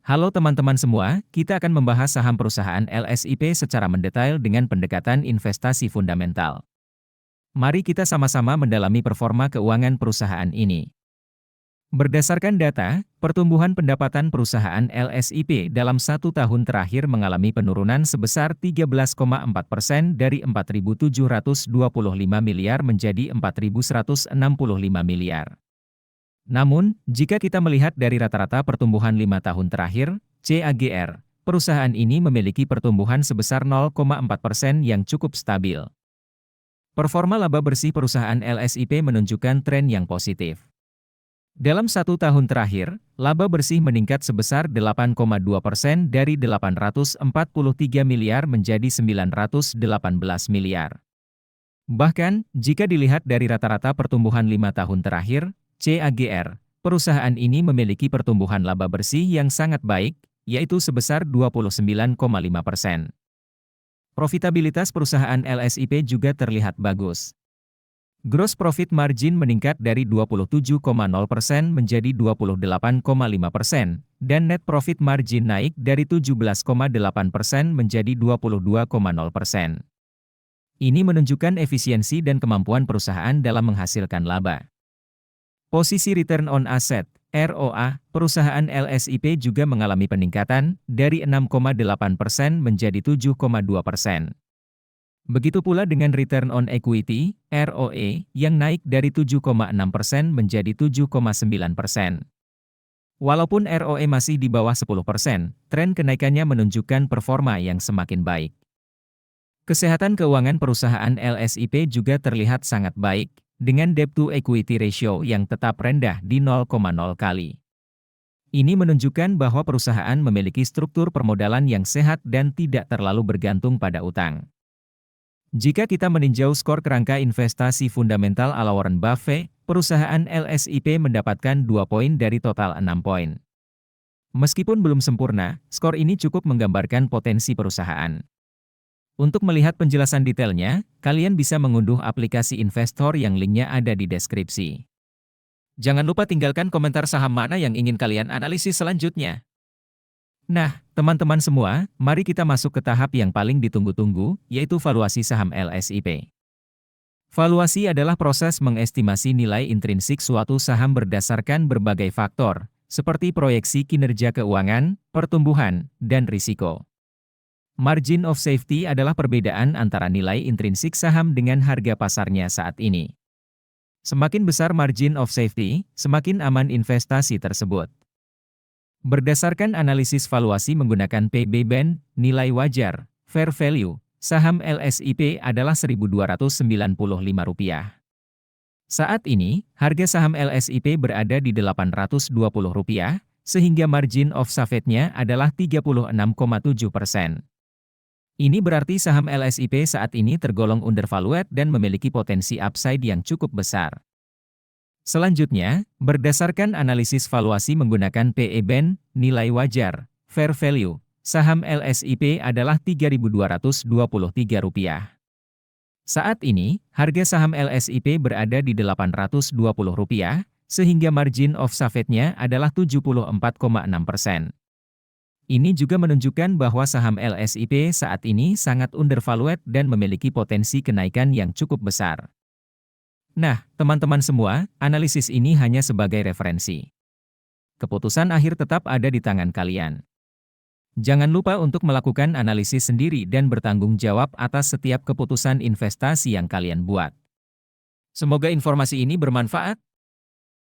Halo teman-teman semua, kita akan membahas saham perusahaan LSIP secara mendetail dengan pendekatan investasi fundamental. Mari kita sama-sama mendalami performa keuangan perusahaan ini. Berdasarkan data, pertumbuhan pendapatan perusahaan LSIP dalam 1 tahun terakhir mengalami penurunan sebesar 13,4% dari 4.725 miliar menjadi 4.165 miliar. Namun, jika kita melihat dari rata-rata pertumbuhan 5 tahun terakhir, CAGR, perusahaan ini memiliki pertumbuhan sebesar 0,4% yang cukup stabil. Performa laba bersih perusahaan LSIP menunjukkan tren yang positif. Dalam 1 tahun terakhir, laba bersih meningkat sebesar 8,2% dari 843 miliar menjadi 918 miliar. Bahkan, jika dilihat dari rata-rata pertumbuhan 5 tahun terakhir, CAGR, perusahaan ini memiliki pertumbuhan laba bersih yang sangat baik, yaitu sebesar 29,5%. Profitabilitas perusahaan LSIP juga terlihat bagus. Gross profit margin meningkat dari 27,0% menjadi 28,5%, dan net profit margin naik dari 17,8% menjadi 22,0%. Ini menunjukkan efisiensi dan kemampuan perusahaan dalam menghasilkan laba. Posisi return on asset, ROA, perusahaan LSIP juga mengalami peningkatan dari 6,8% menjadi 7,2%. Begitu pula dengan return on equity, ROE, yang naik dari 7,6% menjadi 7,9%. Walaupun ROE masih di bawah 10%, tren kenaikannya menunjukkan performa yang semakin baik. Kesehatan keuangan perusahaan LSIP juga terlihat sangat baik, dengan debt to equity ratio yang tetap rendah di 0,0 kali. Ini menunjukkan bahwa perusahaan memiliki struktur permodalan yang sehat dan tidak terlalu bergantung pada utang. Jika kita meninjau skor kerangka investasi fundamental ala Warren Buffett, perusahaan LSIP mendapatkan 2 poin dari total 6 poin. Meskipun belum sempurna, skor ini cukup menggambarkan potensi perusahaan. Untuk melihat penjelasan detailnya, kalian bisa mengunduh aplikasi investor yang linknya ada di deskripsi. Jangan lupa tinggalkan komentar saham mana yang ingin kalian analisis selanjutnya. Nah, teman-teman semua, mari kita masuk ke tahap yang paling ditunggu-tunggu, yaitu valuasi saham LSIP. Valuasi adalah proses mengestimasi nilai intrinsik suatu saham berdasarkan berbagai faktor, seperti proyeksi kinerja keuangan, pertumbuhan, dan risiko. Margin of safety adalah perbedaan antara nilai intrinsik saham dengan harga pasarnya saat ini. Semakin besar margin of safety, semakin aman investasi tersebut. Berdasarkan analisis valuasi menggunakan PB Band, nilai wajar, fair value, saham LSIP adalah Rp1.295. Saat ini, harga saham LSIP berada di Rp820, sehingga margin of safety-nya adalah 36,7%. Ini berarti saham LSIP saat ini tergolong undervalued dan memiliki potensi upside yang cukup besar. Selanjutnya, berdasarkan analisis valuasi menggunakan PE Band, nilai wajar, fair value, saham LSIP adalah Rp3.223. Saat ini, harga saham LSIP berada di Rp820, sehingga margin of safety-nya adalah 74,6%. Ini juga menunjukkan bahwa saham LSIP saat ini sangat undervalued dan memiliki potensi kenaikan yang cukup besar. Nah, teman-teman semua, analisis ini hanya sebagai referensi. Keputusan akhir tetap ada di tangan kalian. Jangan lupa untuk melakukan analisis sendiri dan bertanggung jawab atas setiap keputusan investasi yang kalian buat. Semoga informasi ini bermanfaat.